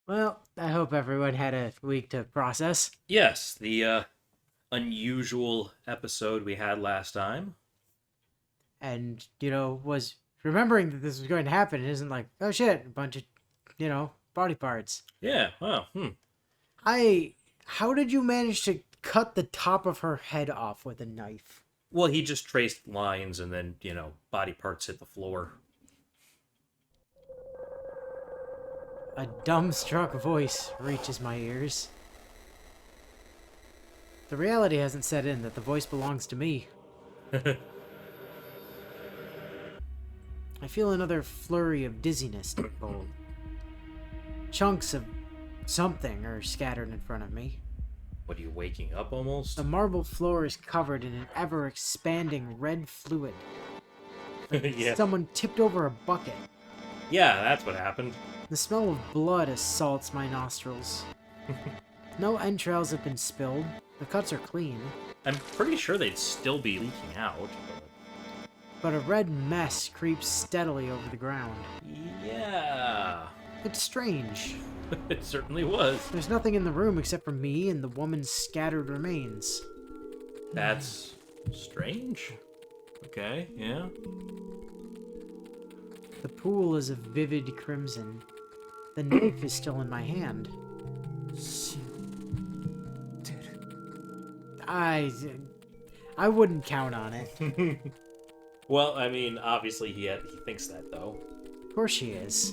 Well, I hope everyone had a week to process. Yes, the unusual episode we had last time. And, was remembering that this was going to happen. It isn't like, oh shit, a bunch of, body parts. Yeah, wow. How did you manage to cut the top of her head off with a knife? Well, he just traced lines and then, body parts hit the floor. A dumbstruck voice reaches my ears. The reality hasn't set in that the voice belongs to me. I feel another flurry of dizziness take hold. Chunks of something are scattered in front of me. What are you, waking up almost? The marble floor is covered in an ever-expanding red fluid. Yeah. Someone tipped over a bucket. Yeah, that's what happened. The smell of blood assaults my nostrils. No entrails have been spilled. The cuts are clean. I'm pretty sure they'd still be leaking out. But a red mess creeps steadily over the ground. Yeah, It's strange. it certainly was. There's nothing in the room except for me and the woman's scattered remains. That's strange. Okay, yeah. The pool is a vivid crimson. The knife is still in my hand. I wouldn't count on it. Well, I mean, obviously he thinks that though. Of course she is.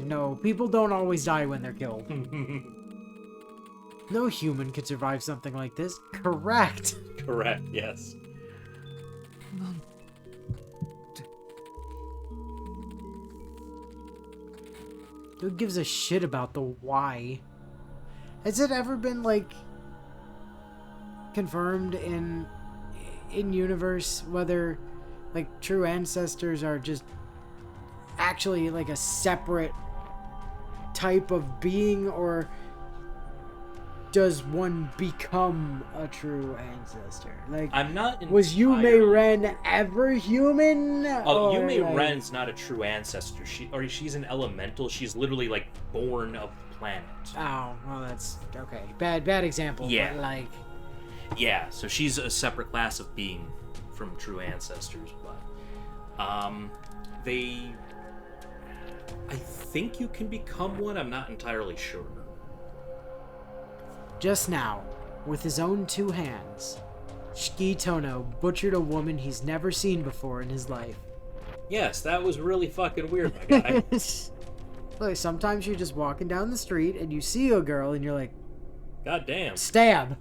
No, people don't always die when they're killed. No human could survive something like this. Correct. Correct, yes. Who gives a shit about the why? Has it ever been, like, confirmed in universe whether, like, true ancestors are just actually, like, a separate type of being, or does one become a true ancestor? Like, I'm not was entirely- Yume Ren ever human? Oh, Or, Yume like- Ren's not a true ancestor. She's an elemental. She's literally like born of the planet. Oh, well, that's okay. Bad example. Yeah. But, like, Yeah, so she's a separate class of being from true ancestors, but they I think you can become one. I'm not entirely sure. just now, with his own two hands, Shiki Tono butchered a woman he's never seen before in his life. Yes, that was really fucking weird, my guy. Look, sometimes you're just walking down the street and you see a girl and you're like, God damn. stab.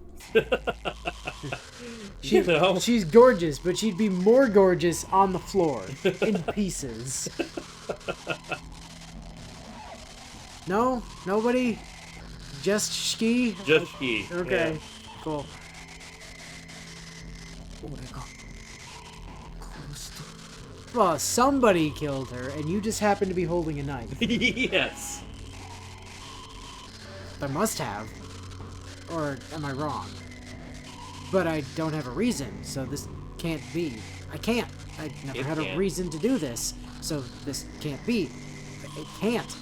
You know? She's gorgeous, but she'd be more gorgeous on the floor, in pieces. No? Nobody? Just Shiki? Just he. Okay, Yeah. cool. Well, somebody killed her, and you just happen to be holding a knife. Yes. I must have. Or am I wrong? But I don't have a reason, so this can't be. I can't. I never It had a can't. reason to do this, so this can't be. It can't.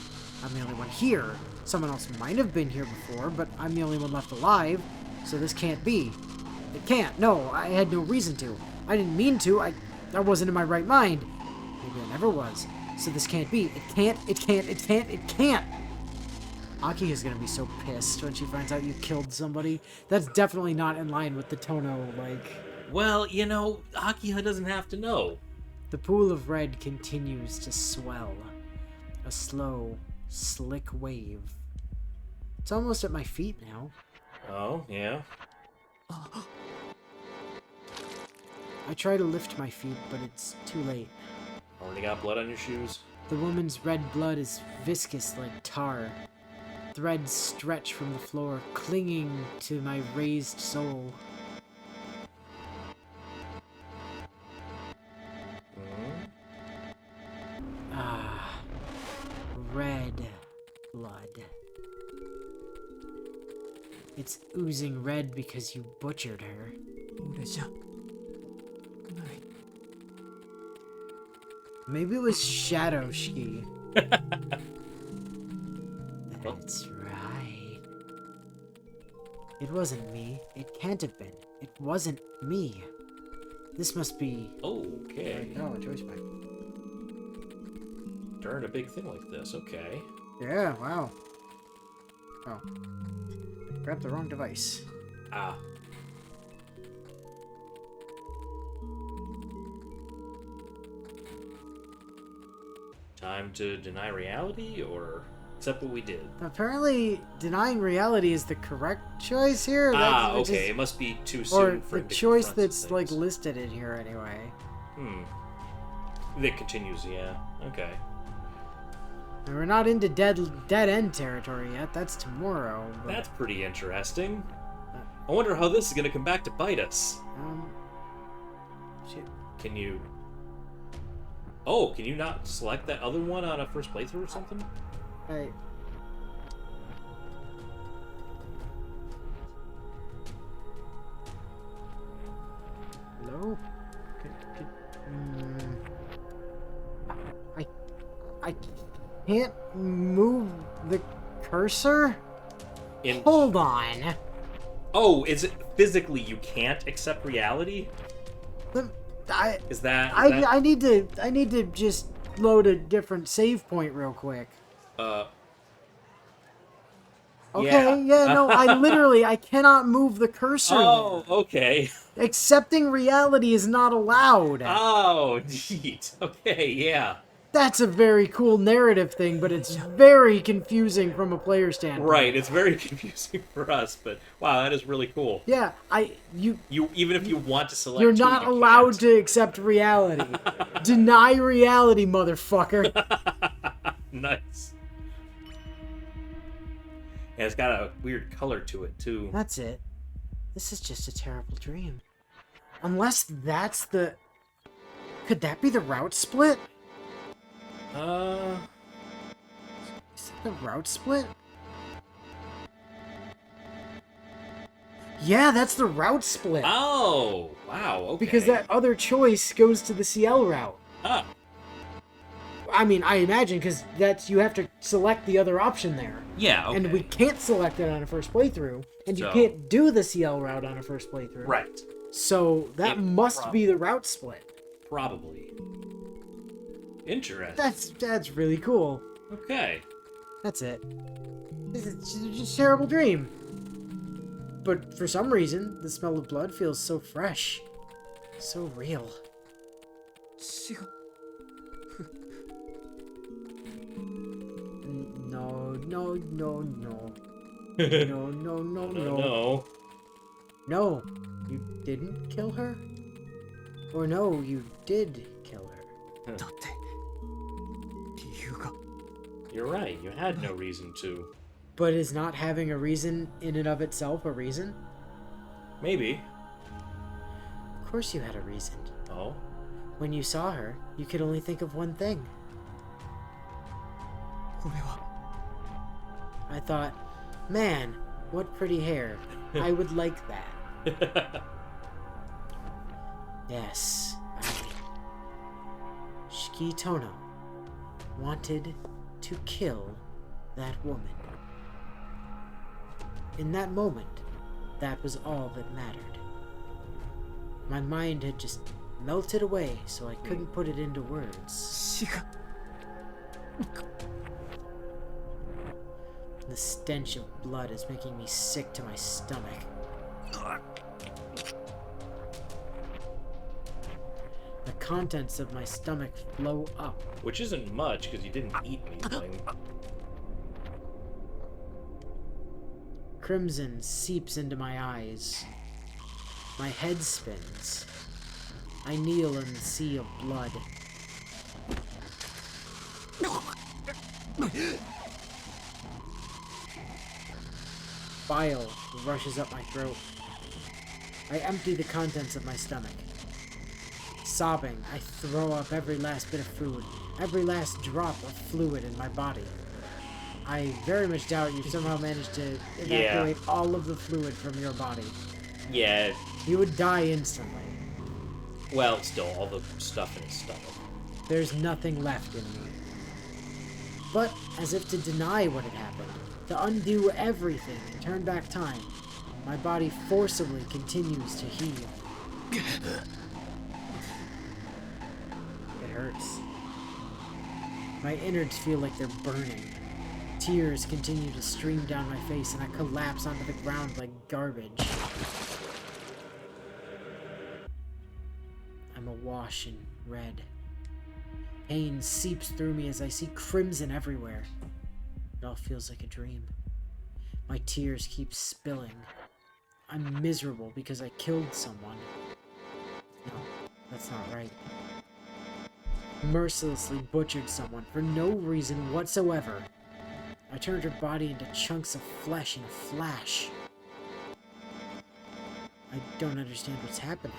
I'm the only one here. Someone else might have been here before, but I'm the only one left alive, so this can't be. It can't. No, I had no reason to. I didn't mean to. I wasn't in my right mind. Maybe I never was. So this can't be. It can't. It can't. It can't. It can't. Aki is gonna be so pissed when she finds out you killed somebody. That's definitely not in line with the Tono, like... Well, Akiha doesn't have to know. The pool of red continues to swell. A slow, slick wave. It's almost at my feet now. Oh, yeah. I try to lift my feet, but it's too late. Already got blood on your shoes? The woman's red blood is viscous like tar. Threads stretch from the floor, clinging to my raised soul. Ah, red blood. It's oozing red because you butchered her. Maybe it was Shadow Shiki. That's right. It wasn't me. It can't have been. It wasn't me. This must be... Okay. Oh, a choice pipe. Darn a big thing like this. Okay. Yeah, wow. Oh. Grabbed the wrong device. Ah. Time to deny reality or accept what we did? Apparently, denying reality is the correct choice here. Okay. It must be too soon for or him the to choice confront that's some like things. listed in here anyway. That continues, yeah. Okay. And we're not into dead end territory yet. That's tomorrow. But, That's pretty interesting. I wonder how this is gonna come back to bite us. Shit. Can you... Oh, can you not select that other one on a first playthrough or something? Hey. Hello? I can't move the cursor? Hold on. Oh, is it physically you can't accept reality? Is that... I need to just load a different save point real quick. Okay, yeah, no, I cannot move the cursor. Oh, there. okay. Accepting reality is not allowed. Oh, neat. Okay, yeah. That's a very cool narrative thing, but it's very confusing from a player standpoint. Right, it's very confusing for us, but wow, that is really cool. Yeah, You even if you want to select you're two, not you allowed can't. to accept reality. Deny reality, motherfucker. Nice. And it's got a weird color to it, too. That's it. This is just a terrible dream. Unless that's the... Could that be the route split? Is that the route split? Yeah, that's the route split. Oh, wow, okay. Because that other choice goes to the CL route. Ah, I mean, I imagine, because you have to select the other option there. yeah, okay. And we can't select it on a first playthrough, and you So- can't do the CL route on a first playthrough. Right, So that It must be the route split. probably. Interesting. That's really cool. Okay. That's it. This is just a terrible dream. But for some reason, the smell of blood feels so fresh. So real. No, no, no, no. No, no, no, no. No. No, you didn't kill her? Or no, you did kill her. You're right, you had no reason to. But is not having a reason in and of itself a reason? Maybe. Of course you had a reason. Oh? When you saw her, you could only think of one thing. I thought, man, what pretty hair. I would like that. Yes, Shiki Tono wanted to kill that woman. In that moment, that was all that mattered. My mind had just melted away, so I couldn't put it into words. The stench of blood is making me sick to my stomach. The contents of my stomach flow up. Which isn't much, because you didn't eat anything. Crimson seeps into my eyes. My head spins. I kneel in the sea of blood. Bile rushes up my throat. I empty the contents of my stomach. Sobbing, I throw up every last bit of food, every last drop of fluid in my body. I very much doubt you've somehow managed to evacuate all of the fluid from your body. Yeah, You would die instantly. well, still, all the stuff in his stomach. There's nothing left in me. But, as if to deny what had happened, to undo everything and turn back time. My body forcibly continues to heave. It hurts. My innards feel like they're burning. Tears continue to stream down my face and I collapse onto the ground like garbage. I'm awash in red. Pain seeps through me as I see crimson everywhere. It all feels like a dream. My tears keep spilling. I'm miserable because I killed someone. No, that's not right. Mercilessly butchered someone for no reason whatsoever. I turned her body into chunks of flesh in a flash. I don't understand what's happening.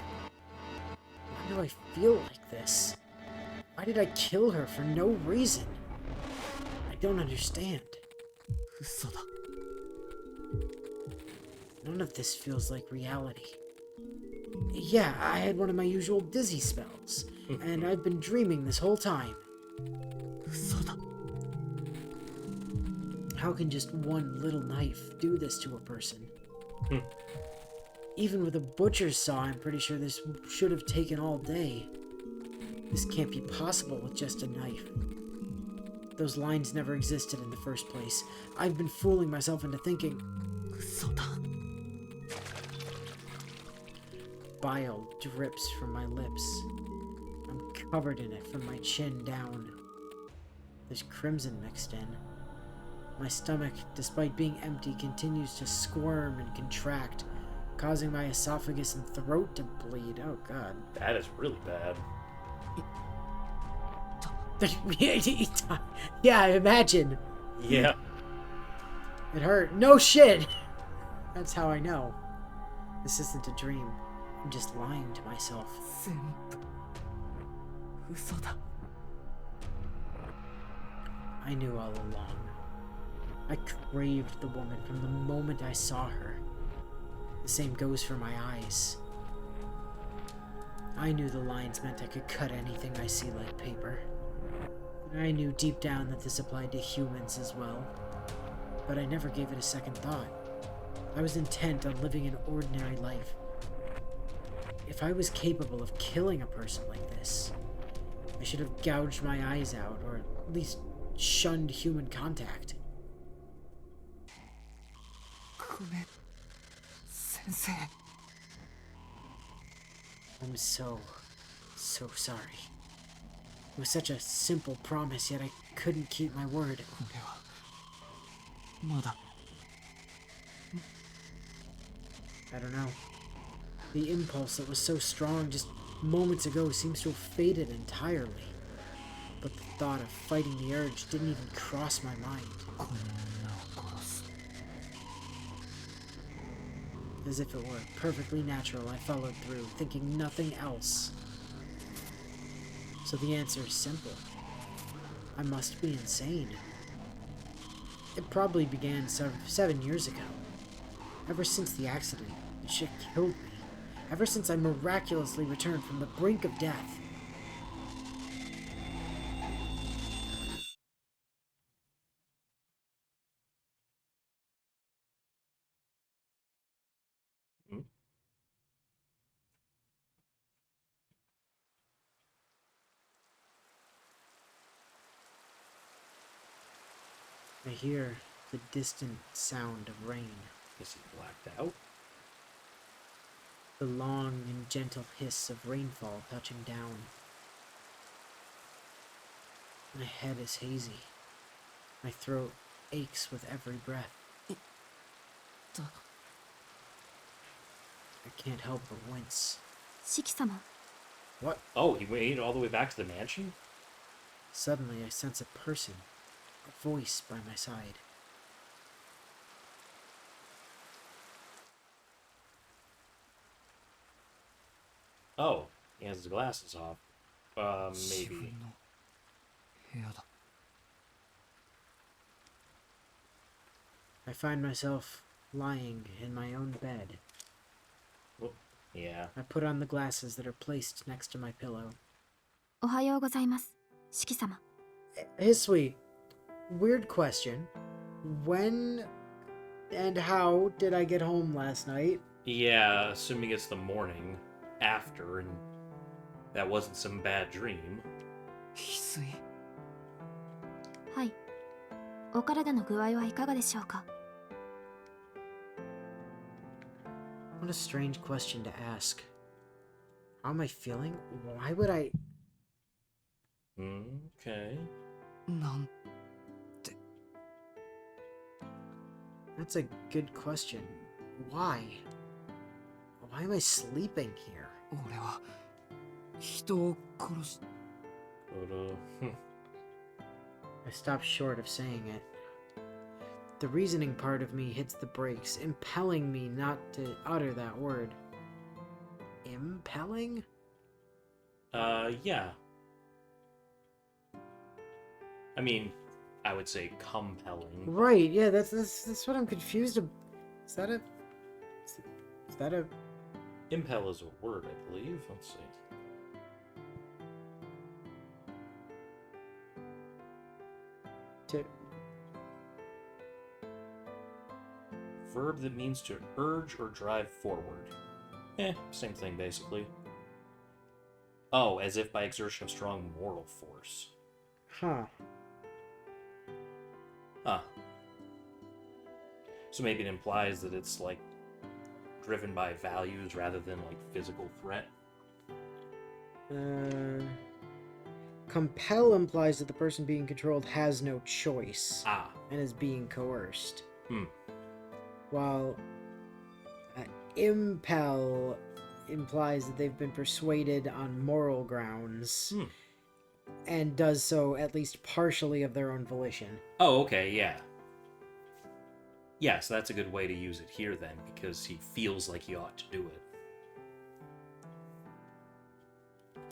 Why do I feel like this? Why did I kill her for no reason? I don't understand. None of this feels like reality. Yeah, I had one of my usual dizzy spells, and I've been dreaming this whole time. How can just one little knife do this to a person? Even with a butcher's saw, I'm pretty sure this should have taken all day. This can't be possible with just a knife. Those lines never existed in the first place. I've been fooling myself into thinking. Bile drips from my lips. I'm covered in it from my chin down. There's crimson mixed in. My stomach, despite being empty, continues to squirm and contract, causing my esophagus and throat to bleed. Oh god. That is really bad. Yeah, I imagine. Yeah. It hurt. No shit! That's how I know. This isn't a dream. I'm just lying to myself. I knew all along. I craved the woman from the moment I saw her. The same goes for my eyes. I knew the lines meant I could cut anything I see like paper. I knew deep down that this applied to humans as well. But I never gave it a second thought. I was intent on living an ordinary life. If I was capable of killing a person like this, I should have gouged my eyes out, or at least shunned human contact. I'm so sorry. It was such a simple promise, yet I couldn't keep my word. I don't know. The impulse that was so strong just moments ago seems to have faded entirely. But the thought of fighting the urge didn't even cross my mind. As if it were perfectly natural, I followed through, thinking nothing else. So the answer is simple. I must be insane. It probably began 7 years ago. Ever since the accident, the shit killed me. Ever since I miraculously returned from the brink of death. I hear the distant sound of rain. Is he blacked out? The long and gentle hiss of rainfall touching down. My head is hazy. My throat aches with every breath. I can't help but wince. Shiki-sama. What? Oh, he made it all the way back to the mansion? Suddenly I sense a person, a voice by my side. Oh, he has his glasses off. Maybe. I find myself lying in my own bed. Oh, yeah. I put on the glasses that are placed next to my pillow. おはようございます、Shiki-sama. Hisui, weird question. When and how did I get home last night? Yeah, assuming it's the morning after and that wasn't some bad dream. 翡翠。はい。お体の具合はいかがでしょうか？ What a strange question to ask. How am I feeling? Why would I... Okay. なん。 That's a good question. Why? Why am I sleeping here? 俺は人を殺し。 But, I stopped short of saying it. The reasoning part of me hits the brakes, impelling me not to utter that word. Impelling? yeah. I mean, I would say compelling. Right, yeah, that's what I'm confused about. Is that a... Impel is a word, I believe. Let's see. To... Verb that means to urge or drive forward. Same thing, basically. Oh, as if by exertion of strong moral force. Huh. Huh. So maybe it implies that it's, like, driven by values rather than, like, physical threat. Compel implies that the person being controlled has no choice. Ah. And is being coerced. While impel implies that they've been persuaded on moral grounds. And does so at least partially of their own volition. Oh, okay, yeah. Yeah, so that's a good way to use it here then, because he feels like he ought to do it.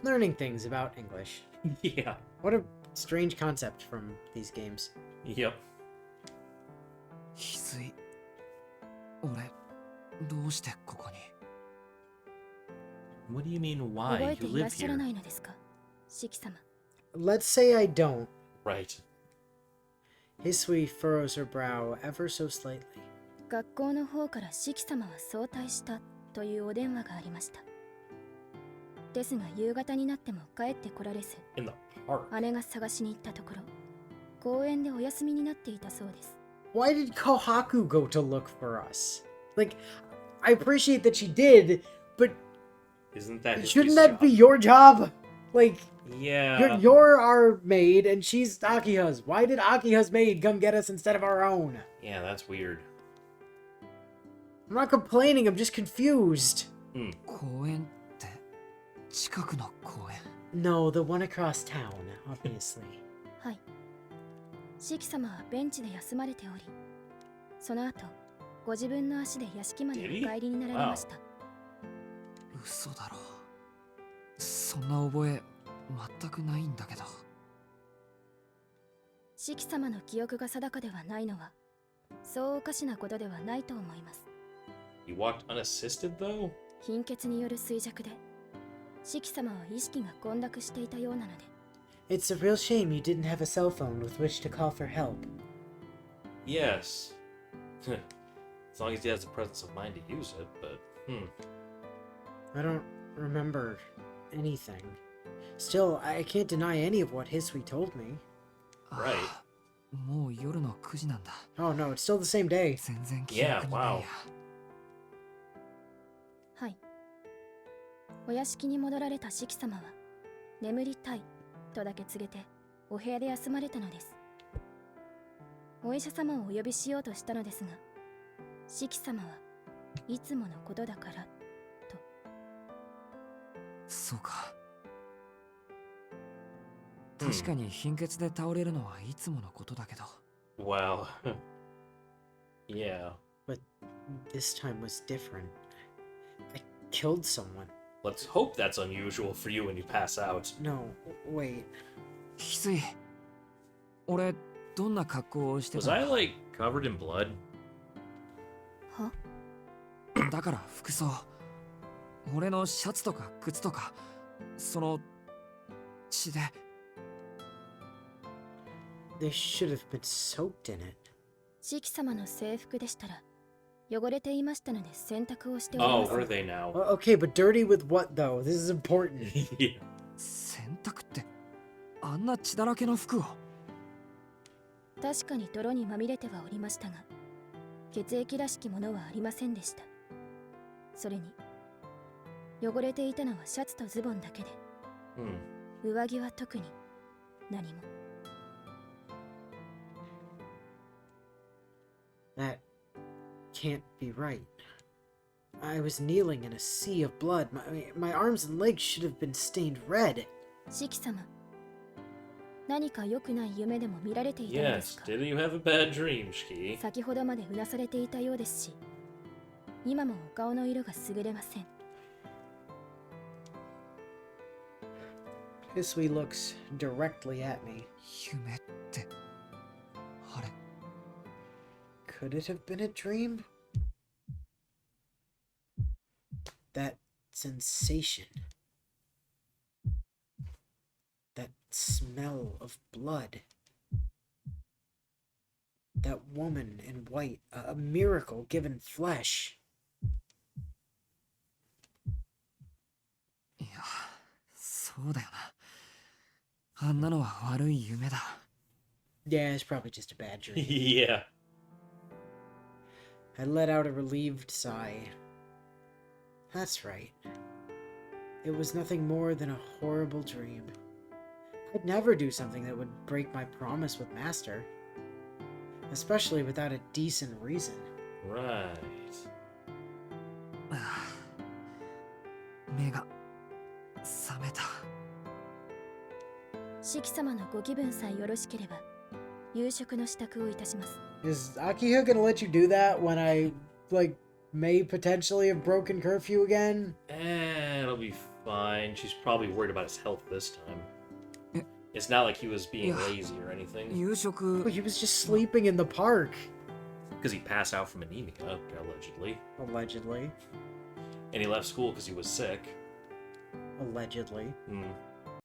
Learning things about English. Yeah. What a strange concept from these games. Yep. 翡翠。俺どうしてここに。 What do you mean 覚 why? えて You いらっ live しゃら here. ないのですか？シキ様。 Let's say I don't. Right. Hisui furrows her brow ever so slightly. 学校の方からシキ様は早退したというお電話がありました。ですが夕方になっても帰ってこられず、 In the park. 姉が探しに行ったところ、公園でお休みになっていたそうです。 Why did Kohaku go to look for us? Like, I appreciate that she did, but Isn't that shouldn't that be your job? Like, Yeah. you're our maid and she's Akiha's. Why did Akiha's maid come get us instead of our own? Yeah, that's weird. I'm not complaining, I'm just confused. 公園って近くの公園。 No, the one across town, obviously. はい。シキ様はベンチで休まれており、その後、ご自分の足で屋敷までお帰りになられました。嘘だろ。そんな覚え全くないんだけど。シキ様の記憶が定かではないのは、そうおかしなことではないと思います。 You walked unassisted, though? 貧血による衰弱で、シキ様は意識が混濁していたようなので。 It's a real shame you didn't have a cell phone with which to call for help. Yes. As long as he has the presence of mind to use it, but, I don't remember anything. Still, I can't deny any of what Hisui told me. Right. もう夜の9時なんだ。 Oh no, it's still the same day. 全然記憶にないや。 Yeah, wow. はい。お屋敷に戻られたシキ様は、眠りたいとだけ告げて、お部屋で休まれたのです。お医者様をお呼びしようとしたのですが、シキ様はいつものことだからと。そうか。確かに貧血で倒れるのはいつものことだけど。 Well, yeah. But this time was different. I killed someone. Let's hope that's unusual for you when you pass out. No, wait. 翡翠。俺どんな格好をして Was た I, の？ like, covered in blood? は？だから服装。俺のシャツとか靴とか、その血で。 They should have been soaked in it. 四季様の制服でしたら汚れていましたので洗濯をしており Oh, ます。 were they now? Okay, but dirty with what though? This is important. Yeah. 洗濯ってあんな血だらけの服を。確かに泥にまみれてはおりましたが、血液らしきものはありませんでした。それに汚れていたのはシャツとズボンだけで、 上着は特に何も。 That can't be right. I was kneeling in a sea of blood. My arms and legs should have been stained red. 四季様、何か良くない夢でも見られていたのです Yes, か？ did you have a bad dream, Shiki? 先ほどまでうなされていたようですし、今もお顔の色が優れません。 Hisui looks directly at me. 夢ってあれ。 Could it have been a dream? That sensation. That smell of blood. That woman in white, a miracle given flesh. いや、そうだよな。あんなのは悪い夢だ。 Yeah, it's probably just a bad dream. Yeah. I let out a relieved sigh. That's right. It was nothing more than a horrible dream. I'd never do something that would break my promise with Master. Especially without a decent reason. Right. 目が覚めた。四季様のご気分さえよろしければ、夕食の支度をいたします。 Is Akihiko gonna let you do that when I, like, may potentially have broken curfew again? It'll be fine. She's probably worried about his health this time. Eh. It's not like he was being Yeah. lazy or anything. 夕 Oh, 食 he was just sleeping in the park. Because he passed out from anemia, allegedly. Allegedly. And he left school because he was sick. Allegedly. Hmm.